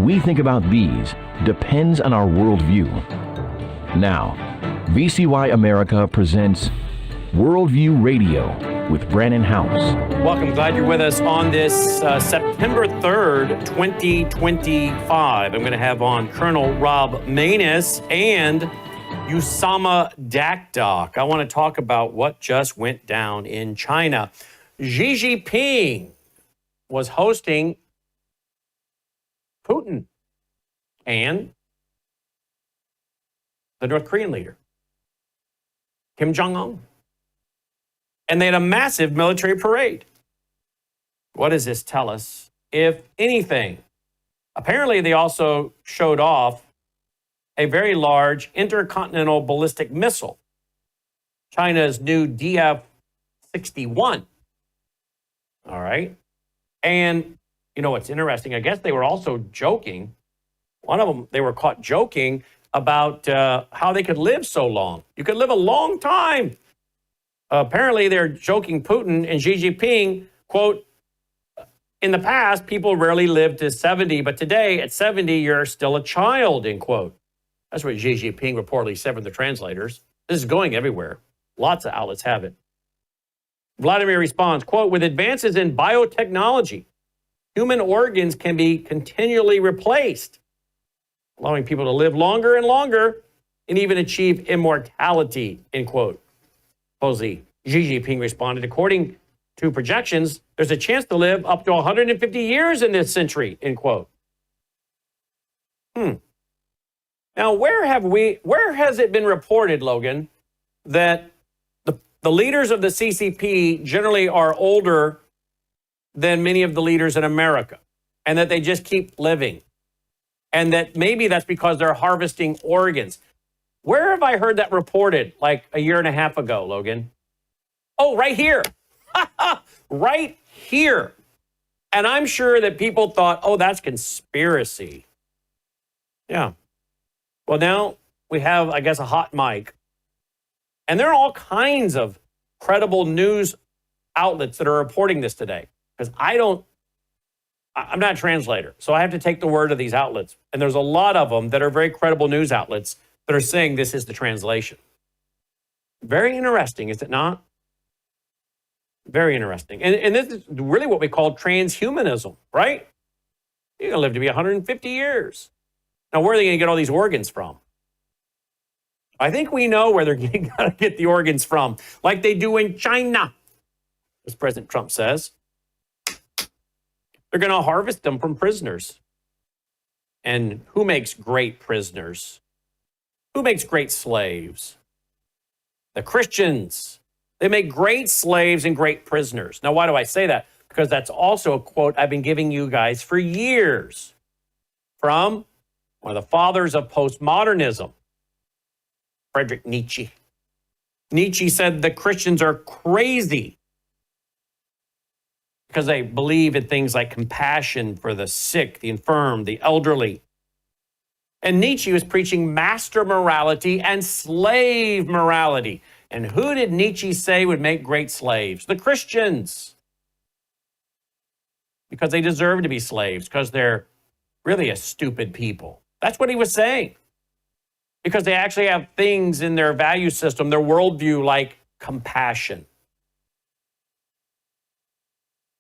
we think about these depends on our worldview. Now, VCY America presents Worldview Radio with Brannon House. Welcome. Glad you're with us on this September 3rd, 2025. I'm going to have on Colonel Rob Manus and Usama Dakdok. I want to talk about what just went down in China. Xi Jinping was hosting Putin and the North Korean leader, Kim Jong. And they had a massive military parade. What does this tell us, if anything? Apparently, they also showed off a very large intercontinental ballistic missile, China's new DF-61. All right. And you know what's interesting? I guess they were also joking. One of them, they were caught joking about how they could live so long. You could live a long time. Apparently, they're joking Putin and Xi Jinping, quote, in the past, people rarely lived to 70, but today at 70, you're still a child, end quote. That's what Xi Jinping reportedly said from the translators. This is going everywhere. Lots of outlets have it. Vladimir responds, quote, with advances in biotechnology, human organs can be continually replaced, allowing people to live longer and longer and even achieve immortality, end quote. Supposedly, Xi Jinping responded, according to projections, there's a chance to live up to 150 years in this century, end quote. Now, where has it been reported, Logan, that the leaders of the CCP generally are older than many of the leaders in America, and that they just keep living, and that maybe that's because they're harvesting organs? Where have I heard that reported like a year and a half ago, Logan? Oh, right here. Right here. And I'm sure that people thought, oh, that's conspiracy. Yeah. Well, now we have, I guess, a hot mic. And there are all kinds of credible news outlets that are reporting this today. Because I'm not a translator, so I have to take the word of these outlets. And there's a lot of them that are very credible news outlets that are saying this is the translation. Very interesting, is it not? Very interesting. And this is really what we call transhumanism, right? You're going to live to be 150 years. Now, where are they going to get all these organs from? I think we know where they're going to get the organs from, like they do in China, as President Trump says. They're going to harvest them from prisoners. And who makes great prisoners? Who makes great slaves? The Christians. They make great slaves and great prisoners. Now, why do I say that? Because that's also a quote I've been giving you guys for years from one of the fathers of postmodernism, Friedrich Nietzsche. Nietzsche said the Christians are crazy because they believe in things like compassion for the sick, the infirm, the elderly. And Nietzsche was preaching master morality and slave morality. And who did Nietzsche say would make great slaves? The Christians. Because they deserve to be slaves, because they're really a stupid people. That's what he was saying. Because they actually have things in their value system, their worldview, like compassion,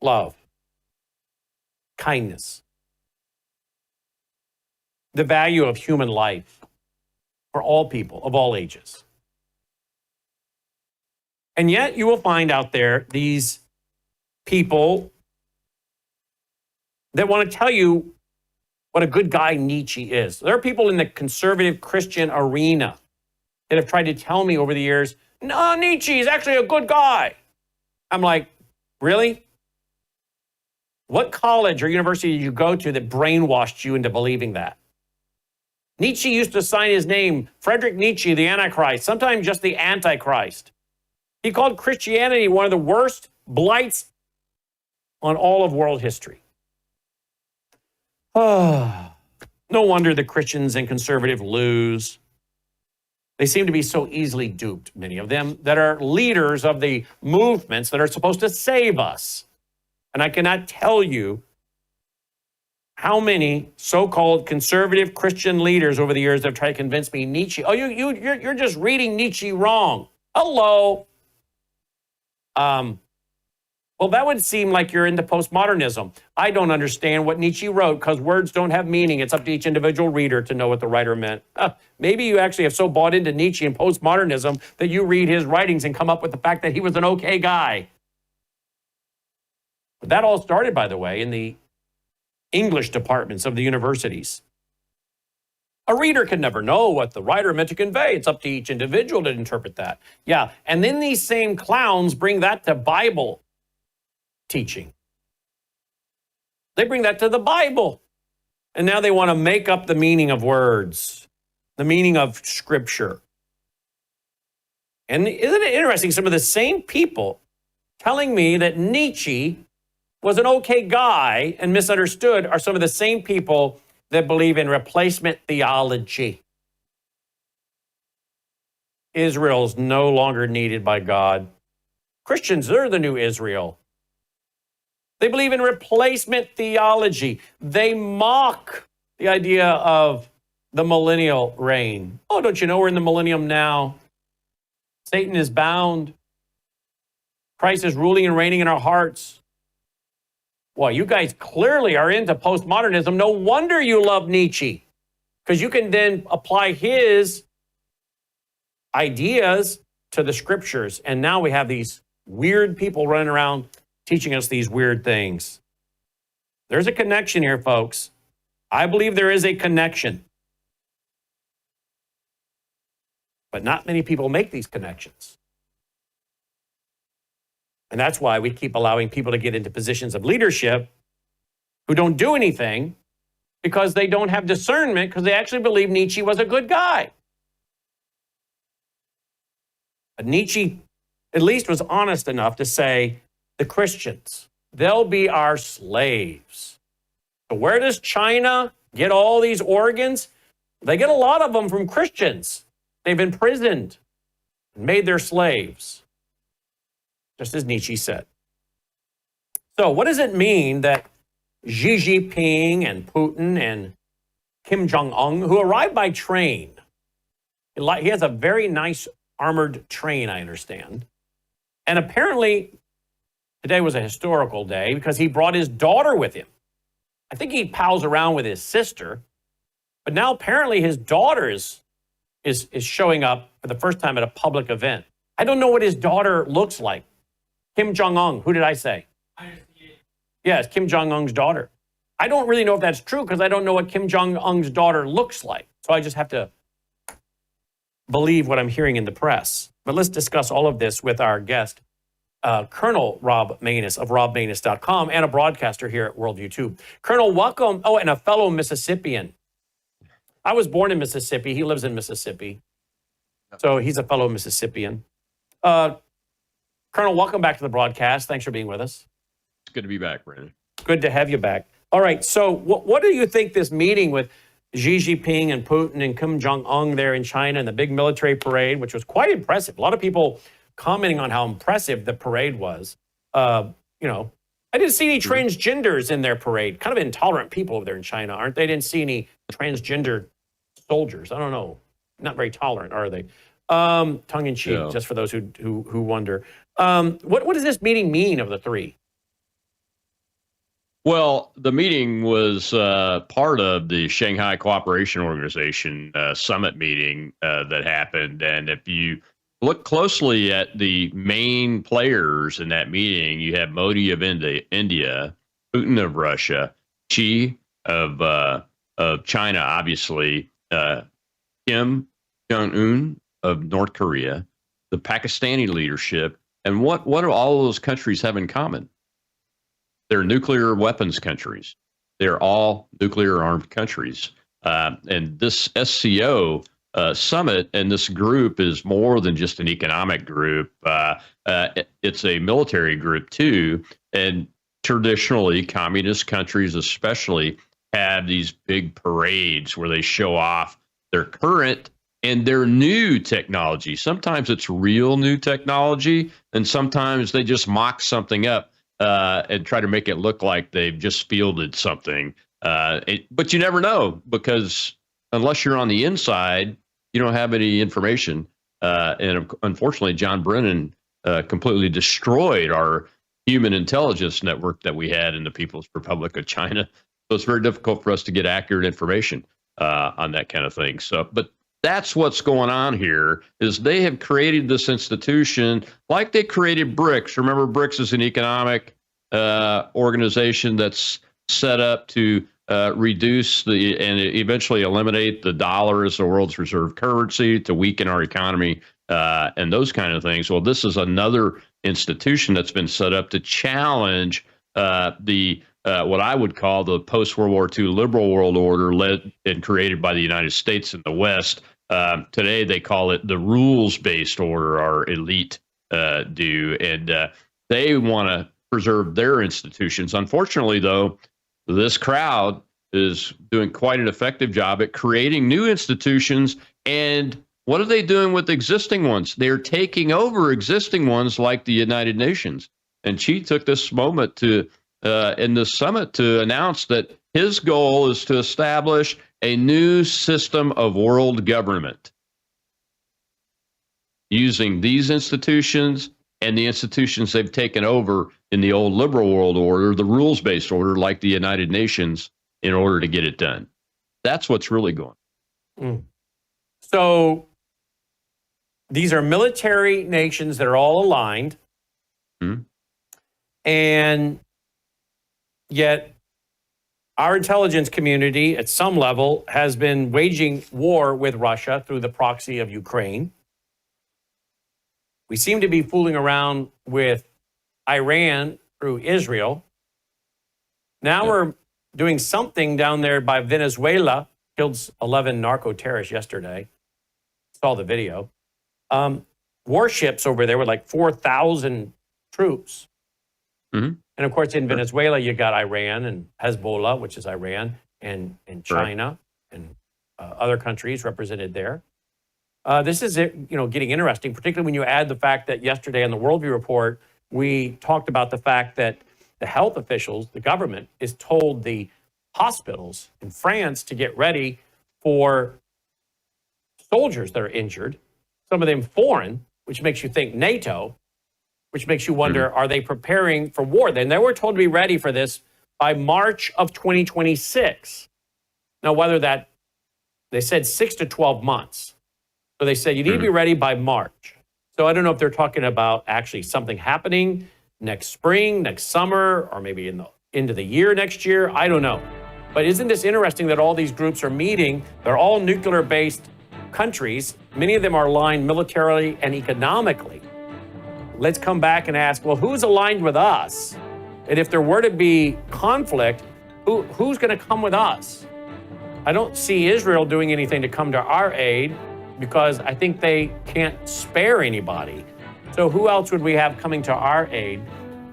love, kindness, the value of human life for all people of all ages. And yet you will find out there these people that want to tell you what a good guy Nietzsche is. There are people in the conservative Christian arena that have tried to tell me over the years, no, Nietzsche is actually a good guy. I'm like, really? What college or university did you go to that brainwashed you into believing that? Nietzsche used to sign his name, Friedrich Nietzsche, the Antichrist, sometimes just the Antichrist. He called Christianity one of the worst blights on all of world history. No wonder the Christians and conservative lose. They seem to be so easily duped, many of them, that are leaders of the movements that are supposed to save us. And I cannot tell you how many so-called conservative Christian leaders over the years have tried to convince me Nietzsche, oh, you're just reading Nietzsche wrong. Hello. Well, that would seem like you're into postmodernism. I don't understand what Nietzsche wrote because words don't have meaning. It's up to each individual reader to know what the writer meant. Maybe you actually have so bought into Nietzsche and postmodernism that you read his writings and come up with the fact that he was an okay guy. But that all started, by the way, in the English departments of the universities. A reader can never know what the writer meant to convey. It's up to each individual to interpret that. Yeah, and then these same clowns bring that to Bible teaching. They bring that to the Bible. And now they want to make up the meaning of words, the meaning of scripture. And isn't it interesting? Some of the same people telling me that Nietzsche was an okay guy and misunderstood are some of the same people that believe in replacement theology. Israel's no longer needed by God. Christians, they're the new Israel. They believe in replacement theology. They mock the idea of the millennial reign. Oh, don't you know we're in the millennium now? Satan is bound. Christ is ruling and reigning in our hearts. Well, you guys clearly are into postmodernism. No wonder you love Nietzsche, because you can then apply his ideas to the scriptures. And now we have these weird people running around teaching us these weird things. There's a connection here, folks. I believe there is a connection. But not many people make these connections. And that's why we keep allowing people to get into positions of leadership who don't do anything because they don't have discernment, because they actually believe Nietzsche was a good guy. But Nietzsche at least was honest enough to say, the Christians, they'll be our slaves. So where does China get all these organs? They get a lot of them from Christians. They've imprisoned and made their slaves, just as Nietzsche said. So what does it mean that Xi Jinping and Putin and Kim Jong-un, who arrived by train, he has a very nice armored train, I understand, and apparently today was a historical day because he brought his daughter with him. I think he pals around with his sister, but now apparently his daughter is showing up for the first time at a public event. I don't know what his daughter looks like. Kim Jong-un, who did I say? Yes, Kim Jong-un's daughter. I don't really know if that's true because I don't know what Kim Jong-un's daughter looks like. So I just have to believe what I'm hearing in the press. But let's discuss all of this with our guest, Colonel Rob Maness of robmaness.com and a broadcaster here at Worldview Tube. Colonel, welcome. Oh, and a fellow Mississippian. I was born in Mississippi. He lives in Mississippi. So he's a fellow Mississippian. Colonel, welcome back to the broadcast. Thanks for being with us. It's good to be back, Brandon. Good to have you back. All right. So what do you think this meeting with Xi Jinping and Putin and Kim Jong-un there in China and the big military parade, which was quite impressive. A lot of people commenting on how impressive the parade was. I didn't see any transgenders in their parade. Kind of intolerant people over there in China, aren't they? Didn't see any transgender soldiers. I don't know. Not very tolerant, are they? Tongue in cheek, yeah. Just for those who wonder. What does this meeting mean of the three? Well, the meeting was part of the Shanghai Cooperation Organization summit meeting that happened. And if you look closely at the main players in that meeting, you have Modi of India, Putin of Russia, Xi of China, obviously, Kim Jong-un of North Korea, the Pakistani leadership. And what do all of those countries have in common? They're nuclear weapons countries. They're all nuclear armed countries. And this SCO summit and this group is more than just an economic group. It's a military group too. And traditionally, communist countries especially have these big parades where they show off their current and their new technology. Sometimes it's real new technology, and sometimes they just mock something up and try to make it look like they've just fielded something But you never know, because unless you're on the inside, you don't have any information. And unfortunately, John Brennan completely destroyed our human intelligence network that we had in the People's Republic of China. So it's very difficult for us to get accurate information on that kind of thing. So, but that's what's going on here, is they have created this institution like they created BRICS. Remember, BRICS is an economic organization that's set up to reduce and eventually eliminate the dollar as the world's reserve currency, to weaken our economy and those kind of things. Well, this is another institution that's been set up to challenge the what I would call the post-World War II liberal world order, led and created by the United States and the West. Today, they call it the rules-based order, our elite do, and they want to preserve their institutions. Unfortunately, though, this crowd is doing quite an effective job at creating new institutions. And what are they doing with existing ones? They're taking over existing ones like the United Nations. And Xi took this moment to, in this summit, to announce that his goal is to establish a new system of world government using these institutions and the institutions they've taken over in the old liberal world order, the rules-based order, like the United Nations, in order to get it done. That's what's really going on. So these are military nations that are all aligned, and yet our intelligence community at some level has been waging war with Russia through the proxy of Ukraine. We seem to be fooling around with Iran through Israel. Now we're doing something down there by Venezuela. Killed 11 narco-terrorists yesterday. Saw the video. Warships over there with like 4,000 troops. And of course, in Venezuela, you got Iran and Hezbollah, which is Iran, and China and other countries represented there. This is getting interesting, particularly when you add the fact that yesterday on the Worldview Report, we talked about the fact that the health officials, the government, is told the hospitals in France to get ready for soldiers that are injured, some of them foreign, which makes you think NATO, which makes you wonder, are they preparing for war? Then they were told to be ready for this by March of 2026. Now, whether that, they said 6 to 12 months. So they said you need to be ready by March. So I don't know if they're talking about actually something happening next spring, next summer, or maybe in the end of the year next year. I don't know. But isn't this interesting that all these groups are meeting? They're all nuclear-based countries. Many of them are aligned militarily and economically. Let's come back and ask, well, who's aligned with us? And if there were to be conflict, who's going to come with us? I don't see Israel doing anything to come to our aid, because I think they can't spare anybody. So who else would we have coming to our aid?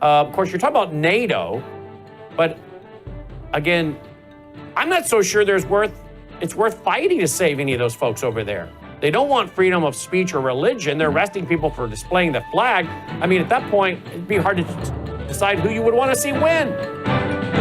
Of course, you're talking about NATO, but again, I'm not so sure it's worth fighting to save any of those folks over there. They don't want freedom of speech or religion. They're arresting people for displaying the flag. I mean, at that point, it'd be hard to decide who you would want to see win.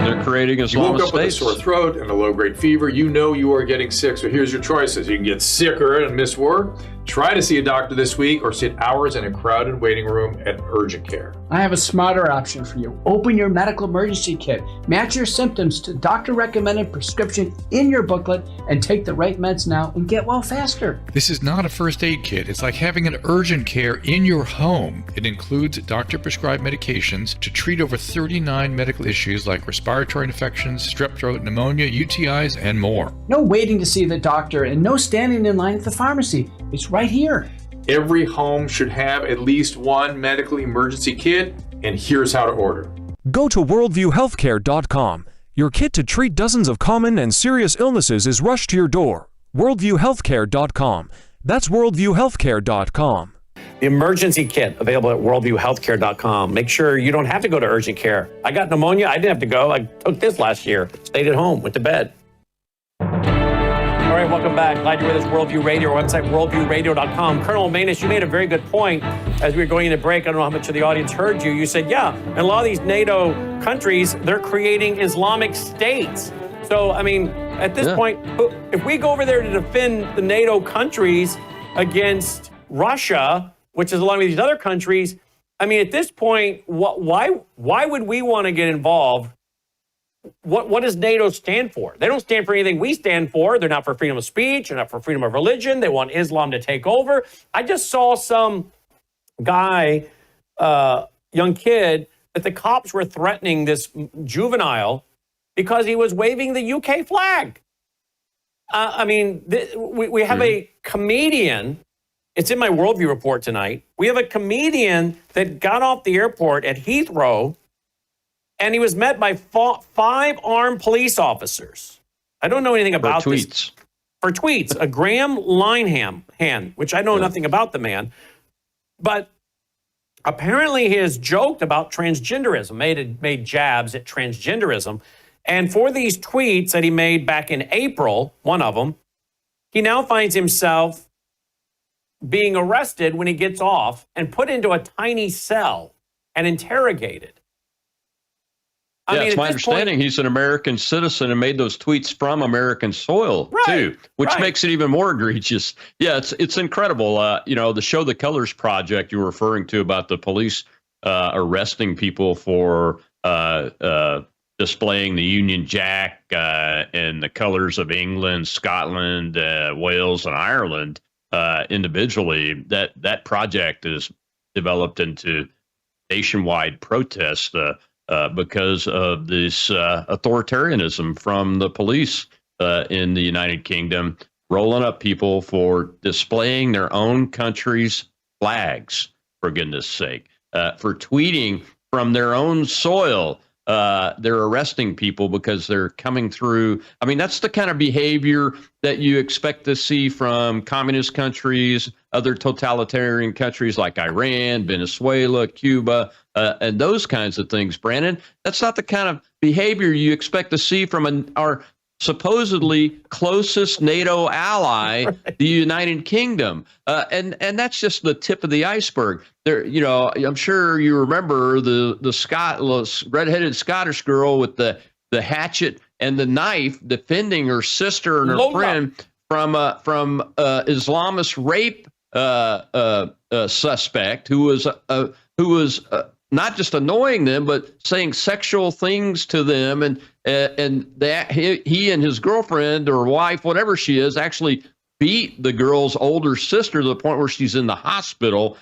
They're creating Islamist states. You woke up with a sore throat and a low-grade fever. You know you are getting sick, so here's your choices. You can get sicker and miss work, try to see a doctor this week, or sit hours in a crowded waiting room at urgent care. I have a smarter option for you. Open your medical emergency kit. Match your symptoms to doctor-recommended prescription in your booklet and take the right meds now and get well faster. This is not a first aid kit. It's like having an urgent care in your home. It includes doctor-prescribed medications to treat over 39 medical issues like respiratory infections, strep throat, pneumonia, UTIs, and more. No waiting to see the doctor and no standing in line at the pharmacy. It's right here. Every home should have at least one medical emergency kit, and here's how to order. Go to worldviewhealthcare.com. Your kit to treat dozens of common and serious illnesses is rushed to your door. worldviewhealthcare.com. That's worldviewhealthcare.com. The emergency kit available at worldviewhealthcare.com. Make sure you don't have to go to urgent care. I got pneumonia. I didn't have to go. I took this last year. Stayed at home. Went to bed. All right, welcome back. Glad you're with us. Worldview Radio, our website, worldviewradio.com. Colonel Manus, you made a very good point as we were going into break. I don't know how much of the audience heard you. You said, yeah, in a lot of these NATO countries, they're creating Islamic states. So, I mean, at this point, if we go over there to defend the NATO countries against Russia, which is along with these other countries, I mean, at this point, why would we want to get involved? What does NATO stand for? They don't stand for anything we stand for. They're not for freedom of speech. They're not for freedom of religion. They want Islam to take over. I just saw some guy, young kid, that the cops were threatening this juvenile because he was waving the UK flag. I mean, we have a comedian. It's in my worldview report tonight. We have a comedian that got off the airport at Heathrow, and he was met by 5 armed police officers. I don't know anything about this. For tweets. A Graham Linehan, which I know nothing about the man, but apparently he has joked about transgenderism, made jabs at transgenderism. And for these tweets that he made back in April, one of them, he now finds himself being arrested when he gets off and put into a tiny cell and interrogated. Yeah, it's my understanding he's an American citizen and made those tweets from American soil, too, which makes it even more egregious. Yeah, it's incredible. You know, the Show the Colors project you were referring to about the police arresting people for displaying the Union Jack and the colors of England, Scotland, Wales, and Ireland individually. That project is developed into nationwide protests because of this authoritarianism from the police in the United Kingdom, rolling up people for displaying their own country's flags, for goodness sake, for tweeting from their own soil. They're arresting people because they're coming through. I mean, that's the kind of behavior that you expect to see from communist countries, other totalitarian countries like Iran, Venezuela, Cuba, and those kinds of things, Brandon. That's not the kind of behavior you expect to see from our supposedly closest NATO ally, the United Kingdom. And that's just the tip of the iceberg. There, you know, I'm sure you remember the redheaded Scottish girl with the hatchet and the knife defending her sister and her friend from Islamist rape suspect who was not just annoying them, but saying sexual things to them, and that he and his girlfriend or wife, whatever she is, actually beat the girl's older sister to the point where she's in the hospital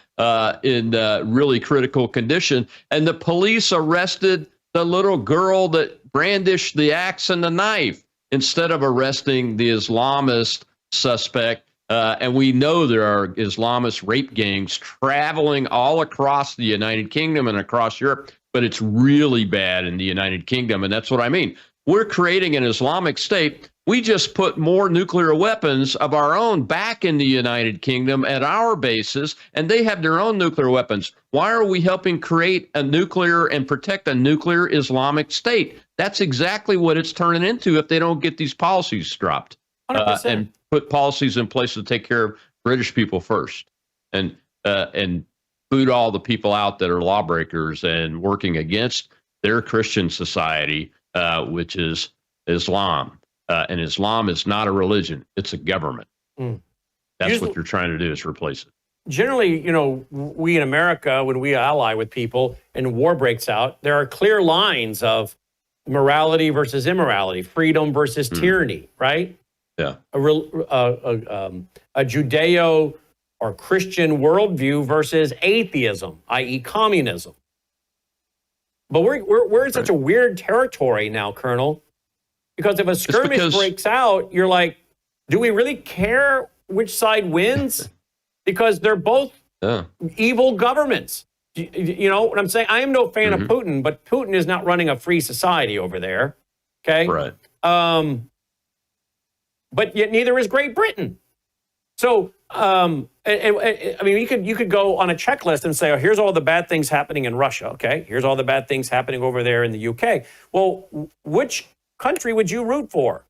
in really critical condition. And the police arrested the little girl that brandished the axe and the knife instead of arresting the Islamist suspect. And we know there are Islamist rape gangs traveling all across the United Kingdom and across Europe, but it's really bad in the United Kingdom. And that's what I mean. We're creating an Islamic state. We just put more nuclear weapons of our own back in the United Kingdom at our bases, and they have their own nuclear weapons. Why are we helping create a nuclear and protect a nuclear Islamic state? That's exactly what it's turning into if they don't get these policies dropped. And put policies in place to take care of British people first, and boot all the people out that are lawbreakers and working against their Christian society, which is Islam. And Islam is not a religion; it's a government. That's what you're trying to do, is replace it. Generally, you know, we in America, when we ally with people and war breaks out, there are clear lines of morality versus immorality, freedom versus tyranny, right? Yeah. A Judeo or Christian worldview versus atheism, i.e. communism. But we're in such a weird territory now, Colonel, because if a skirmish breaks out, you're like, do we really care which side wins? Because they're both evil governments. You know what I'm saying? I am no fan of Putin, but Putin is not running a free society over there. Okay? Right. But yet neither is Great Britain. So, I mean, you could go on a checklist and say, oh, here's all the bad things happening in Russia. Okay, here's all the bad things happening over there in the UK. Well, which country would you root for?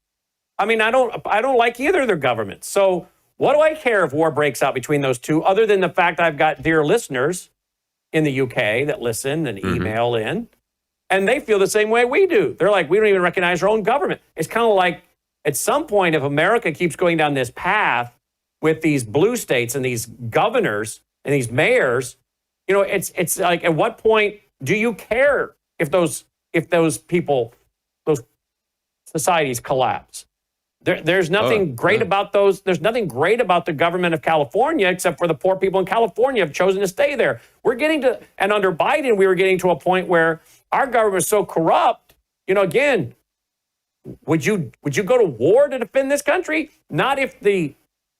I mean, I don't like either of their governments. So what do I care if war breaks out between those two, other than the fact I've got dear listeners in the UK that listen and email in? And they feel the same way we do. They're like, we don't even recognize our own government. It's kind of like, at some point, if America keeps going down this path with these blue states and these governors and these mayors, it's like, at what point do you care if those people, those societies collapse? There's nothing great about those. There's nothing great about the government of California, except for the poor people in California have chosen to stay there. We're getting to, and under Biden, we were getting to a point where our government is so corrupt. Again, would you go to war to defend this country? Not if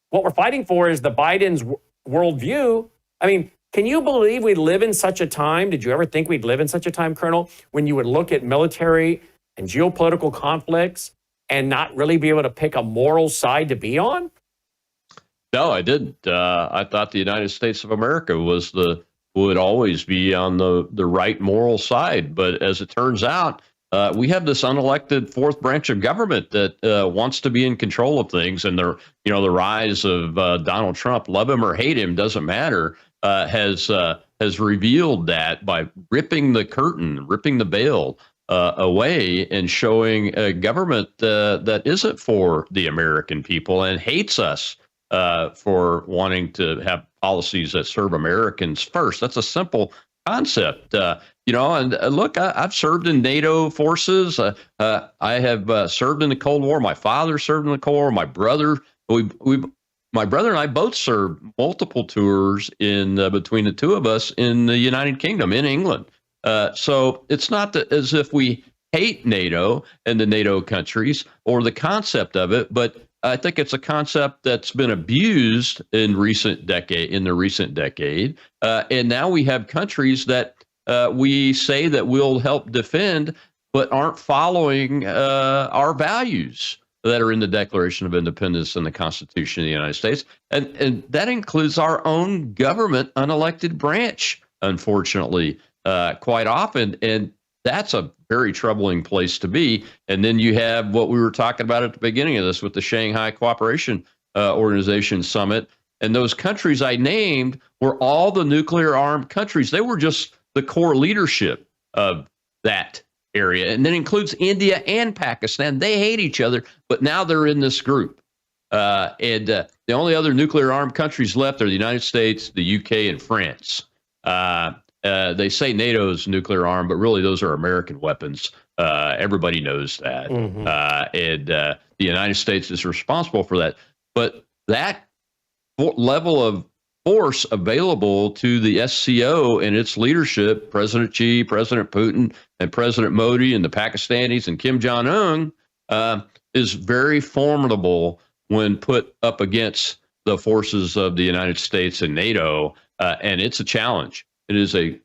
what we're fighting for is the Biden's worldview. I mean, can you believe we live in such a time? Did you ever think we'd live in such a time, Colonel, when you would look at military and geopolitical conflicts and not really be able to pick a moral side to be on? No, I didn't. I thought the United States of America would always be on the right moral side. But as it turns out, we have this unelected fourth branch of government that wants to be in control of things, and the rise of Donald Trump, love him or hate him, doesn't matter, has revealed that by ripping the curtain, ripping the veil away, and showing a government that isn't for the American people and hates us for wanting to have policies that serve Americans first. That's a simple concept. And look, I've served in NATO forces. I have served in the Cold War. My father served in the Cold War. My brother, my brother and I both served multiple tours in between the two of us in the United Kingdom, in England. So it's not as if we hate NATO and the NATO countries or the concept of it, but I think it's a concept that's been abused in the recent decade. And now we have countries that we say that we'll help defend, but aren't following our values that are in the Declaration of Independence and the Constitution of the United States. And that includes our own government unelected branch, unfortunately, quite often. And that's a very troubling place to be. And then you have what we were talking about at the beginning of this with the Shanghai Cooperation Organization Summit. And those countries I named were all the nuclear armed countries. They were just the core leadership of that area. And that includes India and Pakistan. They hate each other, but now they're in this group. And the only other nuclear armed countries left are the United States, the UK, and France. They say NATO's nuclear armed, but really those are American weapons. Everybody knows that. Mm-hmm. And the United States is responsible for that. But that level of force available to the SCO and its leadership, President Xi, President Putin, and President Modi, and the Pakistanis, and Kim Jong-un, is very formidable when put up against the forces of the United States and NATO. And it's a challenge. It is a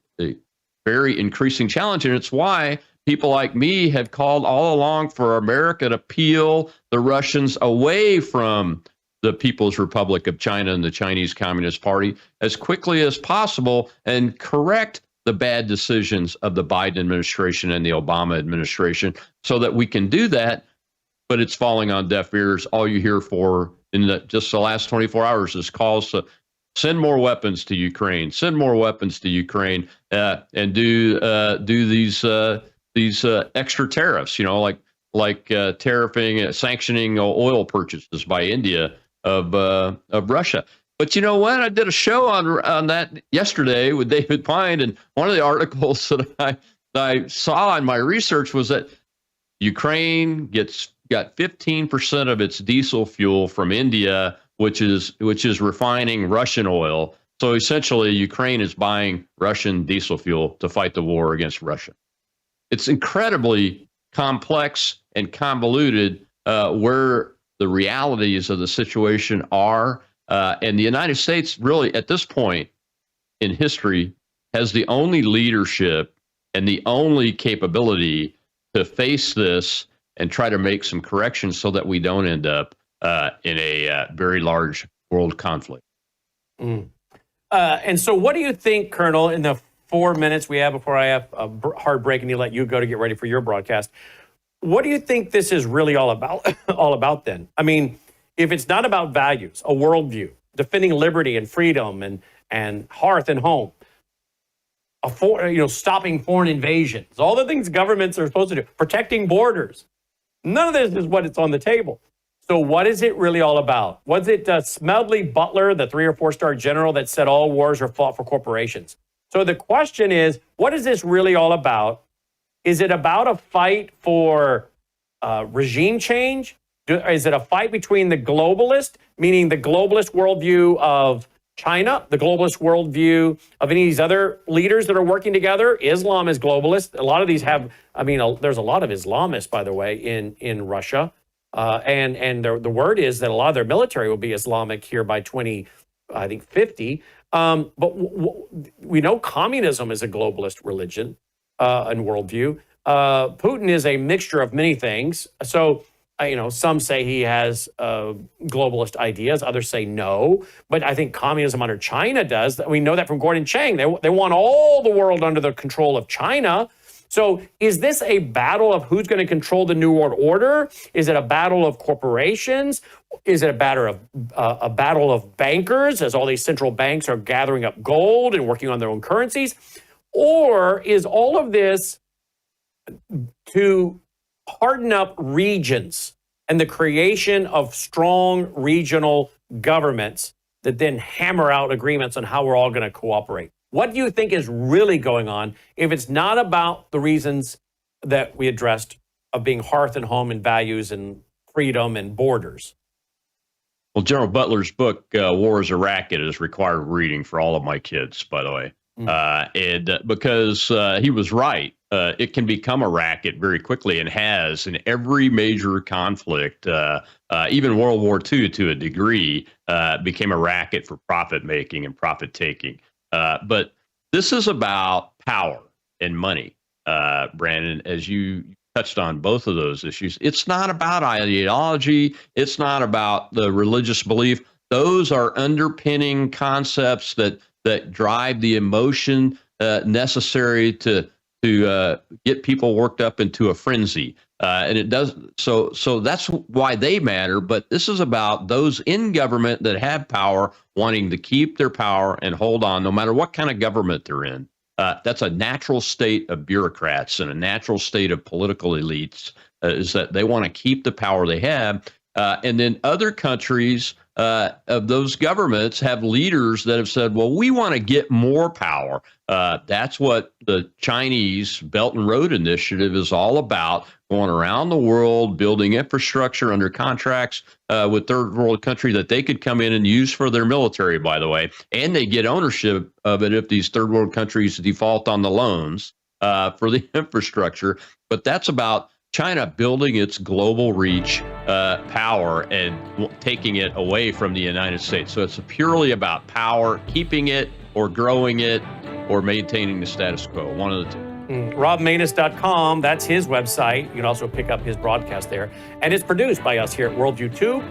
very increasing challenge, and it's why people like me have called all along for America to peel the Russians away from the People's Republic of China and the Chinese Communist Party as quickly as possible and correct the bad decisions of the Biden administration and the Obama administration so that we can do that. But it's falling on deaf ears. All you hear for in just the last 24 hours is calls to send more weapons to Ukraine, send more weapons to Ukraine, and do these extra tariffs, like tariffing, sanctioning oil purchases by India of Russia. But you know what? I did a show on that yesterday with David Pine, and one of the articles that I saw in my research was that Ukraine got 15% of its diesel fuel from India, which is refining Russian oil. So essentially, Ukraine is buying Russian diesel fuel to fight the war against Russia. It's incredibly complex and convoluted where the realities of the situation are. And the United States really, at this point in history, has the only leadership and the only capability to face this and try to make some corrections so that we don't end up in a very large world conflict. And so what do you think, Colonel, in the 4 minutes we have before I have a hard break and you let you go to get ready for your broadcast, what do you think this is really all about then? I mean, if it's not about values, a worldview, defending liberty and freedom and hearth and home, stopping foreign invasions, all the things governments are supposed to do, protecting borders. None of this is what it's on the table. So what is it really all about? Was it Smedley Butler, the 3 or 4-star general that said all wars are fought for corporations? So the question is, what is this really all about? Is it about a fight for regime change? Is it a fight between the globalist, meaning the globalist worldview of China, the globalist worldview of any of these other leaders that are working together? Islam is globalist. A lot of these have, there's a lot of Islamists, by the way, in Russia. And the word is that a lot of their military will be Islamic here by 2050. But we know communism is a globalist religion and worldview. Putin is a mixture of many things. So, some say he has globalist ideas. Others say no. But I think communism under China does. We know that from Gordon Chang. They want all the world under the control of China. So is this a battle of who's going to control the New World Order? Is it a battle of corporations? Is it a battle of bankers as all these central banks are gathering up gold and working on their own currencies? Or is all of this to harden up regions and the creation of strong regional governments that then hammer out agreements on how we're all going to cooperate? What do you think is really going on if it's not about the reasons that we addressed of being hearth and home and values and freedom and borders? Well, General Butler's book, War is a Racket, is required reading for all of my kids, by the way. Because he was right. It can become a racket very quickly and has in every major conflict. Even World War II, to a degree, became a racket for profit making and profit taking. But this is about power and money, Brandon, as you touched on both of those issues. It's not about ideology. It's not about the religious belief. Those are underpinning concepts that drive the emotion necessary to get people worked up into a frenzy. And it does so that's why they matter. But this is about those in government that have power wanting to keep their power and hold on no matter what kind of government they're in. That's a natural state of bureaucrats and a natural state of political elites is that they want to keep the power they have. And then other countries of those governments have leaders that have said, well, we want to get more power. That's what the Chinese Belt and Road Initiative is all about, going around the world, building infrastructure under contracts with third world country that they could come in and use for their military, by the way. And they get ownership of it if these third world countries default on the loans for the infrastructure. But that's about China building its global reach, power, and taking it away from the United States. So it's purely about power, keeping it or growing it or maintaining the status quo, one of the two. RobManus.com, that's his website. You can also pick up his broadcast there. And it's produced by us here at Worldview Tube,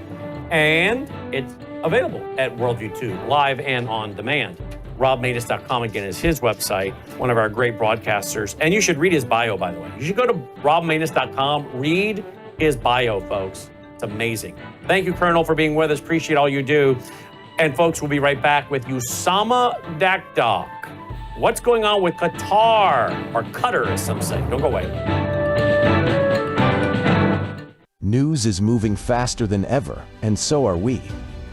and it's available at Worldview Tube, live and on demand. RobManus.com, again, is his website, one of our great broadcasters. And you should read his bio, by the way. You should go to RobManus.com, read his bio, folks. It's amazing. Thank you, Colonel, for being with us. Appreciate all you do. And, folks, we'll be right back with Usama Dakdok. What's going on with Qatar, or Qatar, as some say. Don't go away. News is moving faster than ever, and so are we.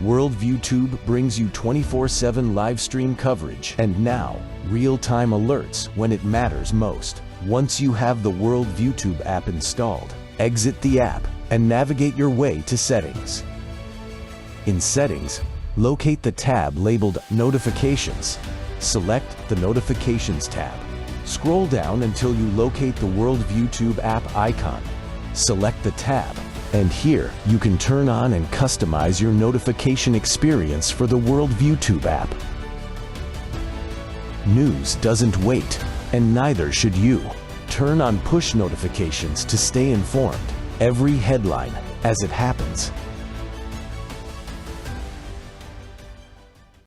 Worldview Tube brings you 24/7 live stream coverage and now real-time alerts when it matters most. Once you have the Worldview Tube app installed, exit the app and navigate your way to Settings. In Settings, locate the tab labeled Notifications. Select the Notifications tab. Scroll down until you locate the Worldview Tube app icon. Select the tab. And here, you can turn on and customize your notification experience for the Worldview Tube app. News doesn't wait, and neither should you. Turn on push notifications to stay informed. Every headline as it happens.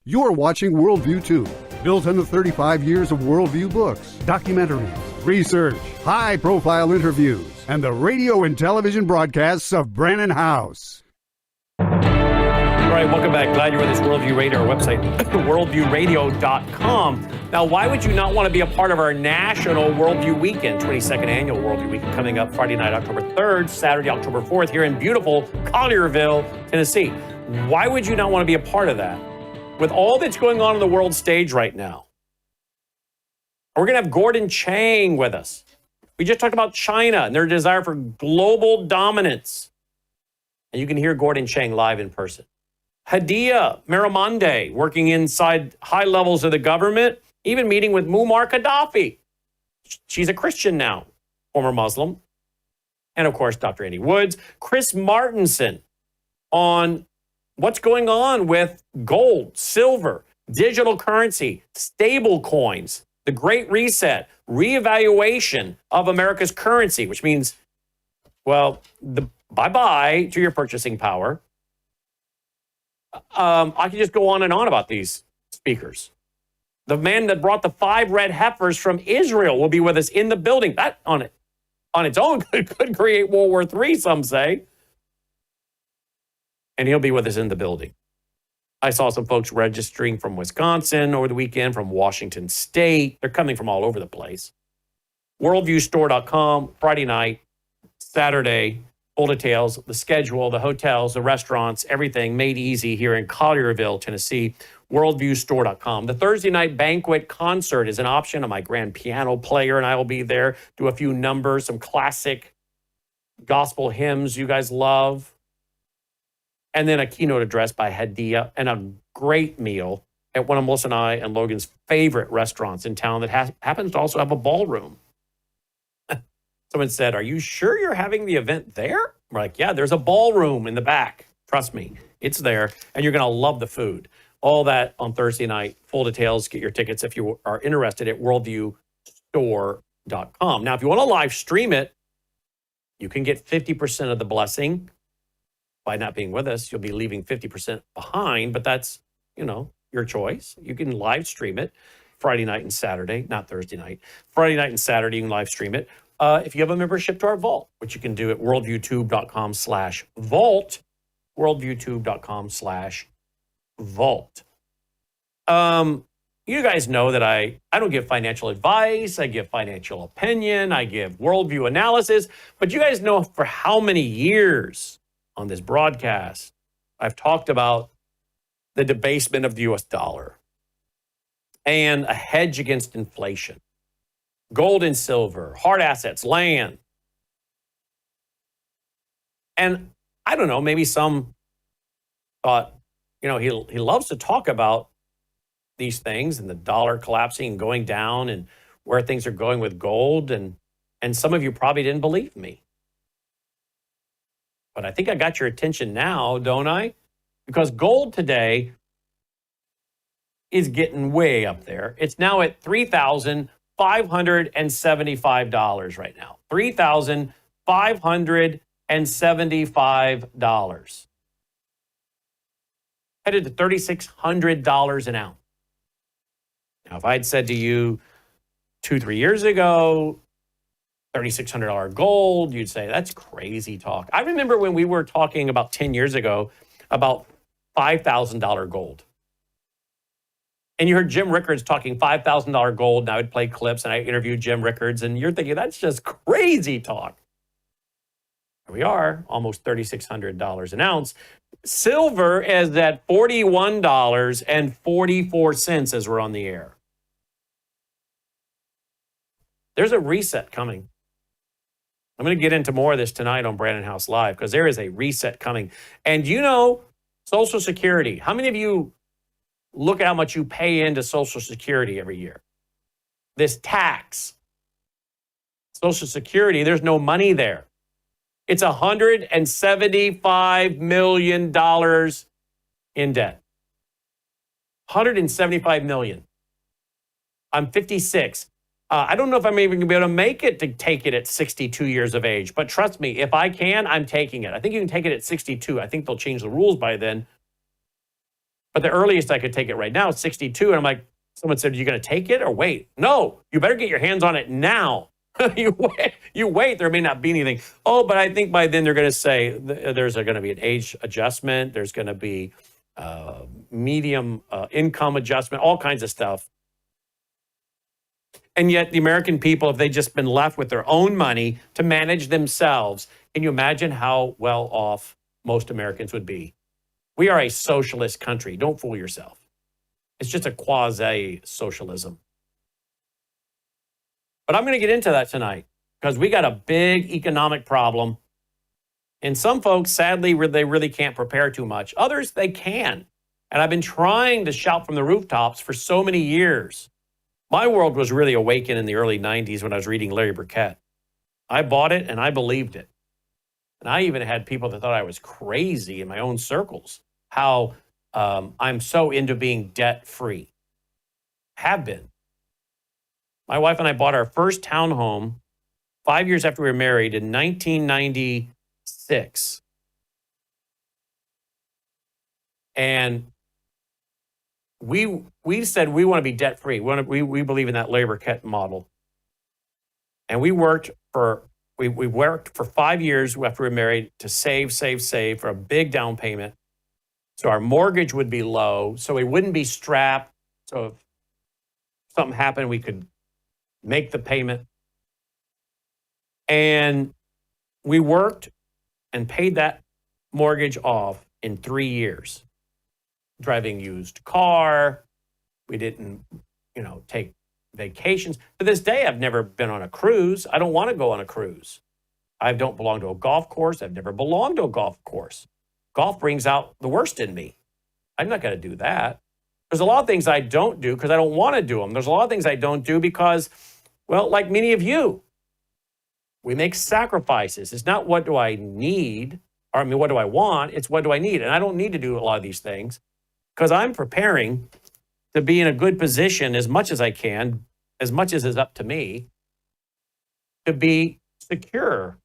You're watching Worldview Tube, built on the 35 years of Worldview books, documentaries, research, high-profile interviews, and the radio and television broadcasts of Brannon House. All right, welcome back. Glad you're with us, Worldview Radio, our website, worldviewradio.com. Now, why would you not want to be a part of our national Worldview Weekend, 22nd annual Worldview Weekend, coming up Friday night, October 3rd, Saturday, October 4th, here in beautiful Collierville, Tennessee? Why would you not want to be a part of that? With all that's going on the world stage right now, we're going to have Gordon Chang with us. We just talked about China and their desire for global dominance. And you can hear Gordon Chang live in person. Hadia Maramonde, working inside high levels of the government, even meeting with Muammar Gaddafi. She's a Christian now, former Muslim. And of course, Dr. Andy Woods. Chris Martenson on what's going on with gold, silver, digital currency, stable coins, the Great Reset, reevaluation of America's currency, which means, well, bye-bye to your purchasing power. I can just go on and on about these speakers. The man that brought the 5 red heifers from Israel will be with us in the building. That on its own could create World War III, some say. And he'll be with us in the building. I saw some folks registering from Wisconsin over the weekend, from Washington State. They're coming from all over the place. Worldviewstore.com, Friday night, Saturday. Full details, the schedule, the hotels, the restaurants, everything made easy here in Collierville, Tennessee. Worldviewstore.com. The Thursday night banquet concert is an option. My grand piano player and I will be there, do a few numbers, some classic gospel hymns you guys love. And then a keynote address by Hadia and a great meal at one of Melissa and I and Logan's favorite restaurants in town that happens to also have a ballroom. Someone said, "Are you sure you're having the event there?" We're like, "Yeah, there's a ballroom in the back. Trust me, it's there. And you're going to love the food." All that on Thursday night. Full details. Get your tickets if you are interested at worldviewstore.com. Now, if you want to live stream it, you can get 50% of the blessing by not being with us. You'll be leaving 50% behind, but that's, your choice. You can live stream it Friday night and Saturday, not Thursday night. Friday night and Saturday, you can live stream it. If you have a membership to our vault, which you can do at worldviewtube.com/vault, worldviewtube.com/vault. You guys know that I don't give financial advice. I give financial opinion. I give worldview analysis. But you guys know for how many years on this broadcast I've talked about the debasement of the U.S. dollar and a hedge against inflation. Gold and silver, hard assets, land. And I don't know, maybe some thought, he loves to talk about these things and the dollar collapsing and going down and where things are going with gold. And some of you probably didn't believe me. But I think I got your attention now, don't I? Because gold today is getting way up there. It's now at $3,575 right now. $3,575. Headed to $3,600 an ounce. Now, if I'd said to you 2-3 years ago, $3,600 gold, you'd say, that's crazy talk. I remember when we were talking about 10 years ago about $5,000 gold. And you heard Jim Rickards talking $5,000 gold, and I would play clips, and I interviewed Jim Rickards, and you're thinking, that's just crazy talk. Here we are, almost $3,600 an ounce. Silver is at $41.44 as we're on the air. There's a reset coming. I'm going to get into more of this tonight on Brandon House Live, because there is a reset coming. And Social Security, how many of you look at how much you pay into Social Security every year? This tax. Social Security, there's no money there. It's $175 million in debt. $175 million. I'm 56. I don't know if I'm even going to be able to make it to take it at 62 years of age. But trust me, if I can, I'm taking it. I think you can take it at 62. I think they'll change the rules by then. But the earliest I could take it right now is 62. And I'm like, someone said, are you going to take it or wait? No, you better get your hands on it now. You wait, there may not be anything. Oh, but I think by then they're going to say there's going to be an age adjustment. There's going to be medium income adjustment, all kinds of stuff. And yet the American people, if they'd just been left with their own money to manage themselves, can you imagine how well off most Americans would be? We are a socialist country. Don't fool yourself. It's just a quasi-socialism. But I'm going to get into that tonight because we got a big economic problem. And some folks, sadly, they really can't prepare too much. Others, they can. And I've been trying to shout from the rooftops for so many years. My world was really awakened in the early 90s when I was reading Larry Burkett. I bought it and I believed it. And I even had people that thought I was crazy in my own circles, how I'm so into being debt-free. Have been. My wife and I bought our first townhome 5 years after we were married in 1996. And we said we want to be debt-free. We believe in that Larry Burkett model. And we worked for 5 years after we were married to save for a big down payment. So our mortgage would be low, so we wouldn't be strapped. So if something happened, we could make the payment. And we worked and paid that mortgage off in 3 years. Driving used car. We didn't, take vacations. To this day, I've never been on a cruise. I don't want to go on a cruise. I don't belong to a golf course. I've never belonged to a golf course. Golf brings out the worst in me. I'm not going to do that. There's a lot of things I don't do because I don't want to do them. There's a lot of things I don't do because, well, like many of you, we make sacrifices. It's not what do I need, or what do I want? It's what do I need? And I don't need to do a lot of these things because I'm preparing to be in a good position as much as I can, as much as is up to me, to be secure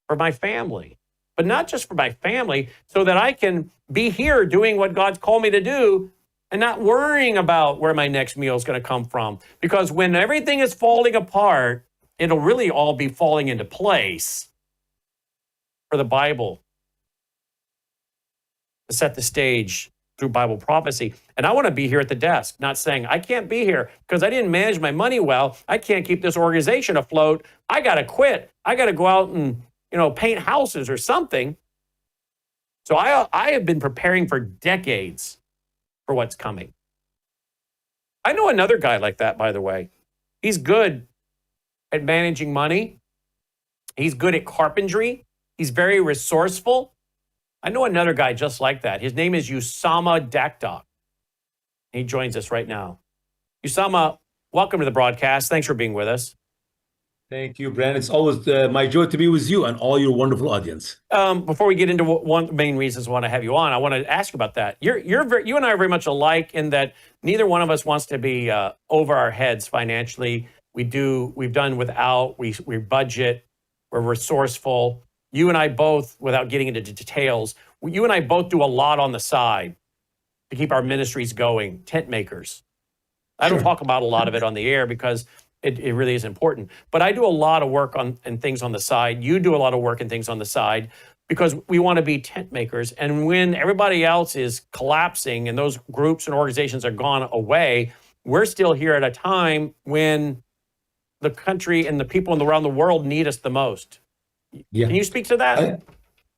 for my family. But not just for my family, so that I can be here doing what God's called me to do and not worrying about where my next meal is going to come from. Because when everything is falling apart, it'll really all be falling into place for the Bible to set the stage through Bible prophecy. And I want to be here at the desk, not saying I can't be here because I didn't manage my money well. I can't keep this organization afloat. I got to quit. I got to go out and, paint houses or something. So I have been preparing for decades for what's coming. I know another guy like that, by the way. He's good at managing money. He's good at carpentry. He's very resourceful. I know another guy just like that. His name is Usama Dakdok. He joins us right now. Usama, welcome to the broadcast. Thanks for being with us. Thank you, Brandon. It's always my joy to be with you and all your wonderful audience. Before we get into one of the main reasons I want to have you on, I want to ask you about that. You and I are very much alike in that neither one of us wants to be over our heads financially. We've done without, we budget, we're resourceful. You and I both, without getting into details, you and I both do a lot on the side to keep our ministries going, tent makers. I don't talk about a lot of it on the air because it really is important. But I do a lot of work and things on the side. You do a lot of work and things on the side because we want to be tent makers. And when everybody else is collapsing and those groups and organizations are gone away, we're still here at a time when the country and the people around the world need us the most. Yeah. Can you speak to that?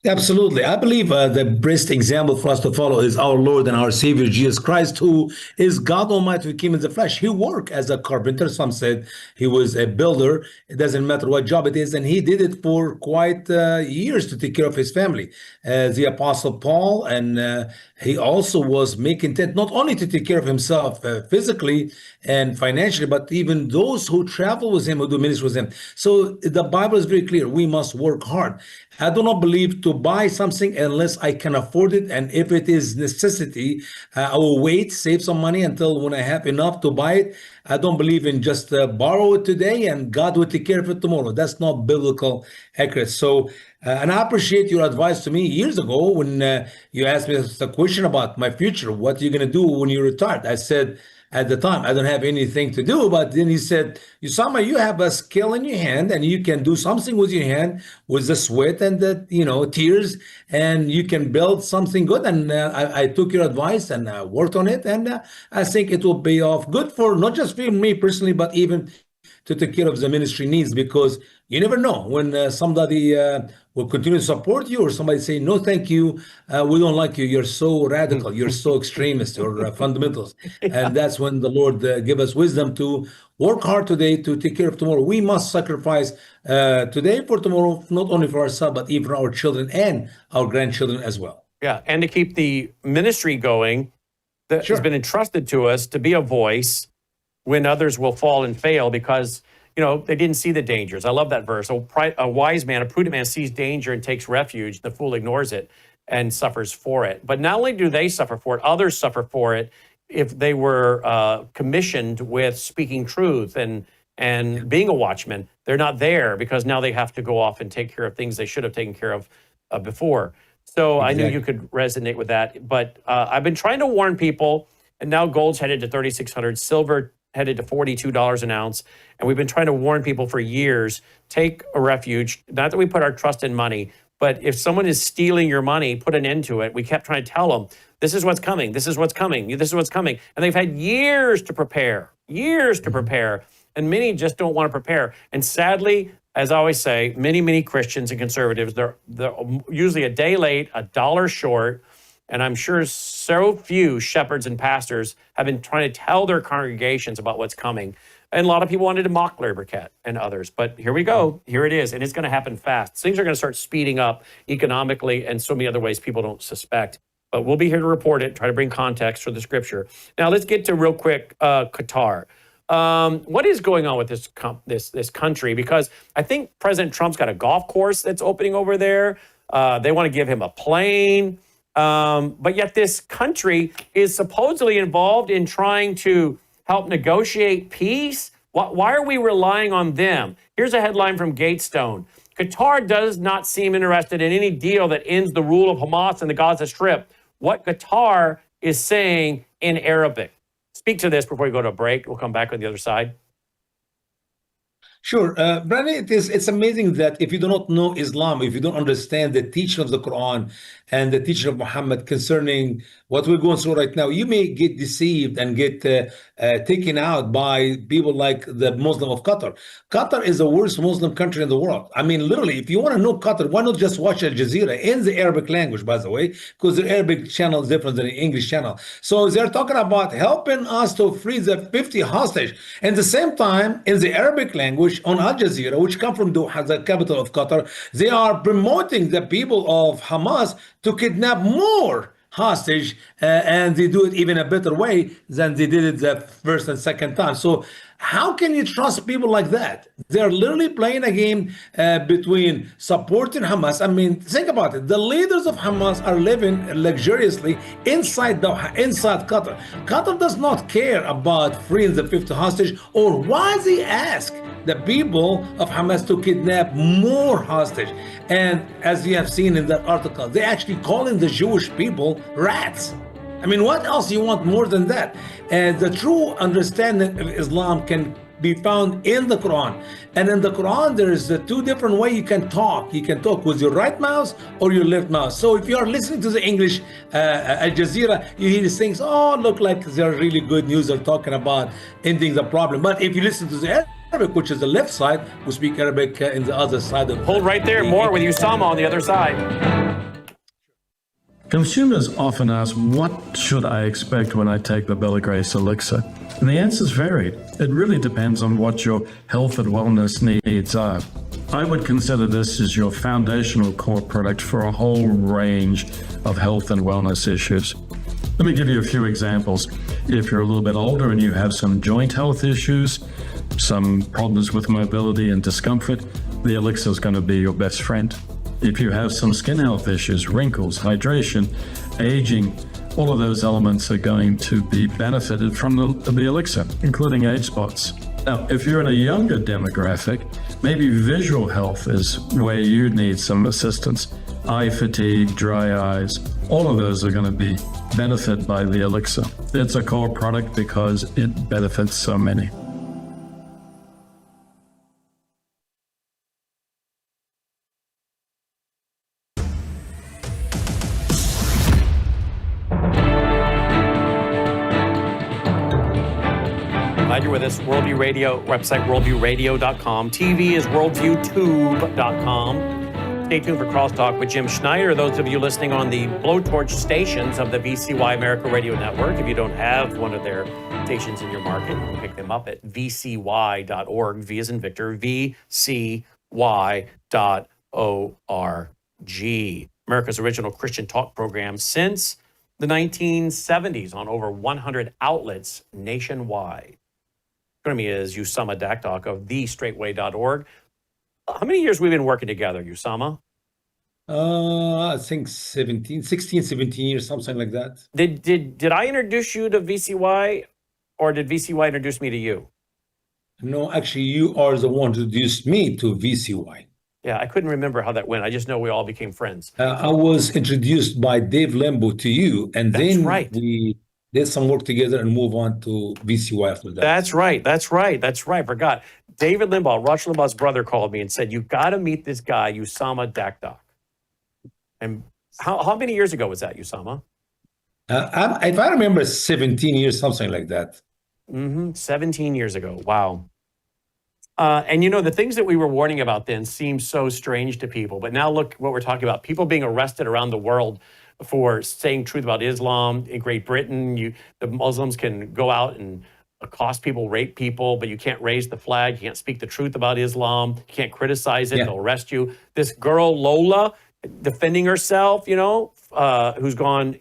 Absolutely. I believe the best example for us to follow is our Lord and our Savior, Jesus Christ, who is God Almighty who came in the flesh. He worked as a carpenter. Some said he was a builder. It doesn't matter what job it is. And he did it for quite years to take care of his family. The Apostle Paul, and he also was making tent, not only to take care of himself physically and financially, but even those who travel with him, who do ministry with him. So the Bible is very clear. We must work hard. I do not believe to buy something unless I can afford it. And if it is necessity, I will wait, save some money until when I have enough to buy it. I don't believe in just borrow it today and God will take care of it tomorrow. That's not biblical accurate. So, and I appreciate your advice to me years ago when you asked me a question about my future. What are you going to do when you're retired? I said, at the time. I don't have anything to do. But then he said, Usama, you have a skill in your hand, and you can do something with your hand, with the sweat and the tears, and you can build something good. And I took your advice and worked on it, and I think it will pay off good for not just for me personally, but even to take care of the ministry needs, because you never know when somebody will continue to support you, or somebody say, no, thank you, we don't like you, you're so radical, you're so extremist, or fundamentals. And that's when the Lord give us wisdom to work hard today to take care of tomorrow. We must sacrifice today for tomorrow, not only for ourselves, but even for our children and our grandchildren as well. Yeah, and to keep the ministry going that has been entrusted to us, to be a voice when others will fall and fail because, they didn't see the dangers. I love that verse. A wise man, a prudent man sees danger and takes refuge. The fool ignores it and suffers for it. But not only do they suffer for it, others suffer for it if they were commissioned with speaking truth and being a watchman. They're not there because now they have to go off and take care of things they should have taken care of before. So I knew you could resonate with that. But I've been trying to warn people, and now gold's headed to 3,600, silver headed to $42 an ounce. And we've been trying to warn people for years, take a refuge. Not that we put our trust in money, but if someone is stealing your money, put an end to it. We kept trying to tell them, this is what's coming, this is what's coming, this is what's coming. And they've had years to prepare. And many just don't want to prepare. And sadly, as I always say, many Christians and conservatives, they're usually a day late, $1 short. And I'm sure so few shepherds and pastors have been trying to tell their congregations about what's coming. And a lot of people wanted to mock Larry Burkett and others. But here we go. Here it is. And it's going to happen fast. Things are going to start speeding up economically and so many other ways people don't suspect. But we'll be here to report it, try to bring context for the scripture. Now, let's get to real quick Qatar. What is going on with this country? Because I think President Trump's got a golf course that's opening over there. They want to give him a plane. But yet this country is supposedly involved in trying to help negotiate peace. Why are we relying on them? Here's a headline from Gatestone. Qatar does not seem interested in any deal that ends the rule of Hamas in the Gaza Strip. What Qatar is saying in Arabic. Speak to this before we go to a break. We'll come back on the other side. Sure. Brandon, it's amazing that if you do not know Islam, if you don't understand the teaching of the Quran and the teaching of Muhammad concerning what we're going through right now, you may get deceived and get taken out by people like the Muslim of Qatar. Qatar is the worst Muslim country in the world. I mean, literally, if you want to know Qatar, why not just watch Al Jazeera in the Arabic language, by the way, because the Arabic channel is different than the English channel. So they're talking about helping us to free the 50 hostage. And at the same time, in the Arabic language, on Al Jazeera, which come from Doha, the capital of Qatar, they are promoting the people of Hamas to kidnap more hostage, and they do it even a better way than they did it the first and second time. So how can you trust people like that? They're literally playing a game between supporting Hamas. I mean, think about it. The leaders of Hamas are living luxuriously inside Doha, inside Qatar. Qatar does not care about freeing the 50 hostage, or why they ask the people of Hamas to kidnap more hostage. And as you have seen in that article, they actually calling the Jewish people rats. I mean, what else you want more than that? And the true understanding of Islam can be found in the Quran. And in the Quran, there's two different ways you can talk. You can talk with your right mouth or your left mouth. So if you are listening to the English Al Jazeera, you hear these things, oh, look like they're really good news. They're talking about ending the problem. But if you listen to the Arabic, which is the left side, we speak Arabic in the other side of Hold right there, more with Usama on the other side. Consumers often ask, what should I expect when I take the Bella Grace elixir? And the answer's varied. It really depends on what your health and wellness needs are. I would consider this as your foundational core product for a whole range of health and wellness issues. Let me give you a few examples. If you're a little bit older and you have some joint health issues, some problems with mobility and discomfort, the elixir is going to be your best friend. If you have some skin health issues, wrinkles, hydration, aging, all of those elements are going to be benefited from the elixir, including age spots. Now, if you're in a younger demographic, maybe visual health is where you need some assistance. Eye fatigue, dry eyes, All of those are going to be benefit by the elixir. It's a core product because it benefits so many. Glad you're with us. Worldview Radio, website worldviewradio.com. TV is worldviewtube.com. Stay tuned for Crosstalk with Jim Schneider. Those of you listening on the blowtorch stations of the VCY America Radio Network, if you don't have one of their stations in your market, you can pick them up at vcy.org. V as in Victor, vcy.org. America's original Christian talk program since the 1970s on over 100 outlets nationwide. Joining me is Usama Dakdok of thestraightway.org. How many years have we been working together, Usama? I think 16, 17 years, something like that. Did I introduce you to VCY, or did VCY introduce me to you? No, actually, you are the one who introduced me to VCY. Yeah, I couldn't remember how that went. I just know we all became friends. I was introduced by Dave Lembo to you, and That's then right. we did some work together and move on to VCY after that. That's right. Forgot. David Limbaugh, Rush Limbaugh's brother, called me and said, "You got to meet this guy, Usama Dakdok." And how many years ago was that, Usama? If I remember, 17 years, something like that. 17 years ago. Wow. And you know, the things that we were warning about then seem so strange to people. But now look what we're talking about. People being arrested around the world for saying truth about Islam. In Great Britain, the Muslims can go out and accost people, rape people, but you can't raise the flag. You can't speak the truth about Islam. You can't criticize it. Yeah. They'll arrest you. This girl, Lola, defending herself, who's gone,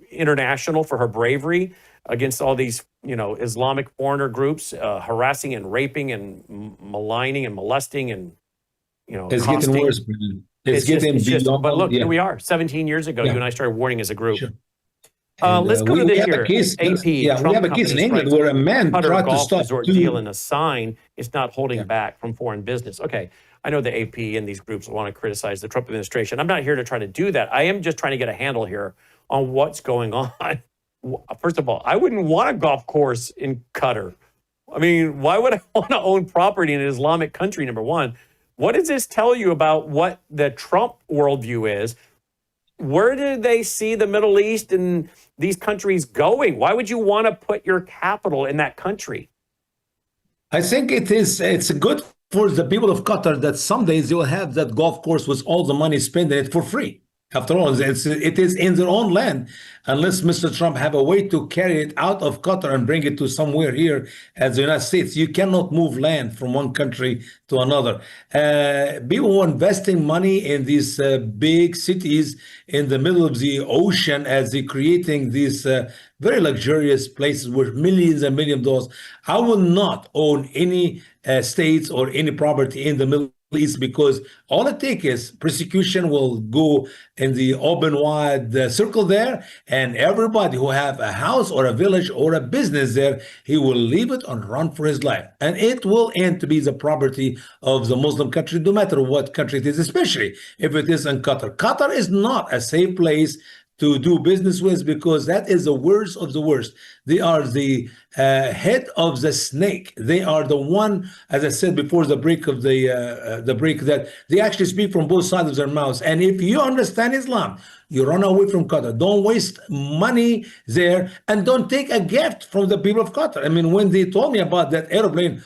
international for her bravery against all these, Islamic foreigner groups, harassing and raping and maligning and molesting and, It's accosting. getting worse, Brennan. It's getting beyond. But look, yeah. here we are. 17 years ago, Yeah. you and I started warning as a group. Sure. Let's go to we this have here. a case. AP, we have a case in England where a man Qatar tried to golf stop resort two. deal and a sign it's not holding back from foreign business. Okay, I know the AP and these groups want to criticize the Trump administration. I'm not here to try to do that. I am just trying to get a handle here on what's going on. First of all, I wouldn't want a golf course in Qatar. I mean, why would I want to own property in an Islamic country, number one? What does this tell you about what the Trump worldview is? Where do they see the Middle East and these countries going? Why would you want to put your capital in that country? I think it's good for the people of Qatar that some days they will have that golf course with all the money spent in it for free. After all, it is in their own land, unless Mr. Trump have a way to carry it out of Qatar and bring it to somewhere here as the United States. You cannot move land from one country to another. People who are investing money in these big cities in the middle of the ocean as they're creating these very luxurious places worth millions and millions of dollars. I will not own any states or any property in the Middle East, because all it takes is persecution will go in the open wide circle there, and everybody who have a house or a village or a business there, he will leave it and run for his life, and it will end to be the property of the Muslim country, no matter what country it is, especially if it is in Qatar. Qatar is not a safe place to do business with, because that is the worst of the worst. They are the head of the snake. They are the one, as I said before the break of the break, that they actually speak from both sides of their mouths. And if you understand Islam, you run away from Qatar. Don't waste money there, and don't take a gift from the people of Qatar. I mean, when they told me about that airplane,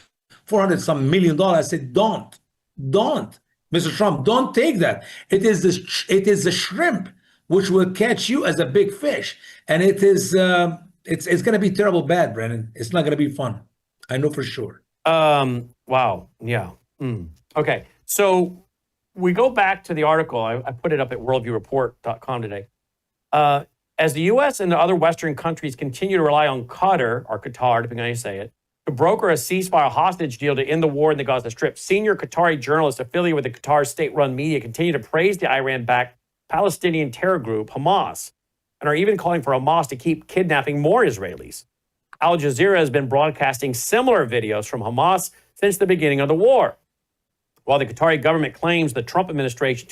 $400-some million, I said, don't, Mr. Trump, don't take that. It is the shrimp which will catch you as a big fish. And it is, it's going to be terrible bad, Brennan. It's not going to be fun. I know for sure. Wow. Yeah. Okay. So we go back to the article. I put it up at worldviewreport.com today. As the U.S. and the other Western countries continue to rely on Qatar, or Qatar, depending on how you say it, to broker a ceasefire hostage deal to end the war in the Gaza Strip, senior Qatari journalists affiliated with the Qatar state-run media continue to praise the Iran-backed Palestinian terror group Hamas, and are even calling for Hamas to keep kidnapping more Israelis. Al Jazeera has been broadcasting similar videos from Hamas since the beginning of the war. while the Qatari government claims the Trump administration